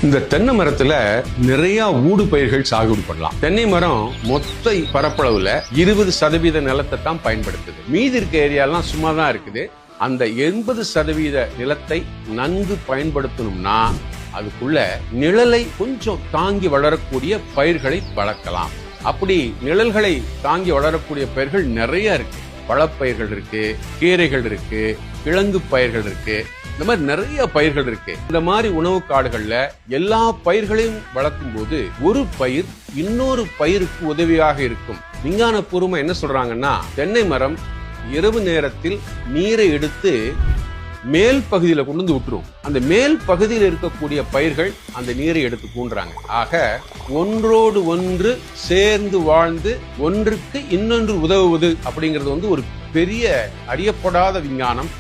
இந்த தென்னை மரத்துல நிறைய ஊடு பயிர்கள் சாகுபடி பண்ணலாம். தென்னை மரம் மொத்த பரப்பளவுல 20% நிலத்தை தான் பயன்படுத்துது. மீதி இருக்க ஏரியாலாம் சும்மா தான் இருக்குது. அந்த 80% நிலத்தை நன்கு பயன்படுத்தணும்னா அதுக்குள்ள நிழலை கொஞ்சம் தாங்கி வளரக்கூடிய பயிர்களை வளர்க்கலாம். அப்படி நிழல்களை தாங்கி வளரக்கூடிய பயிர்கள் நிறைய இருக்கு. பழப்பயிர்கள் இருக்கு, கீரைகள் இருக்கு, கிழங்கு பயிர்கள் இருக்கு, இந்த மாதிரி நிறைய பயிர்கள் இருக்கு. இந்த மாதிரி உணவு காடுகள்ல எல்லா பயிர்களையும் வளர்க்கும் போது ஒரு பயிர் இன்னொரு பயிருக்கு உதவியாக இருக்கும். விஞ்ஞான பூர்வமா என்ன சொல்றாங்கன்னா, தென்னை மரம் இரவு நேரத்தில் நீரை எடுத்து மேல் பகுதியில கொண்டு வந்து விட்டுரும். அந்த மேல் பகுதியில் இருக்கக்கூடிய பயிர்கள் அந்த நீரை எடுத்து கூண்டுறாங்க. ஆக ஒன்றோடு ஒன்று சேர்ந்து வாழ்ந்து ஒன்றுக்கு இன்னொன்று உதவுவது அப்படிங்கிறது ஒரு பெரிய அறியப்படாத விஞ்ஞானம்.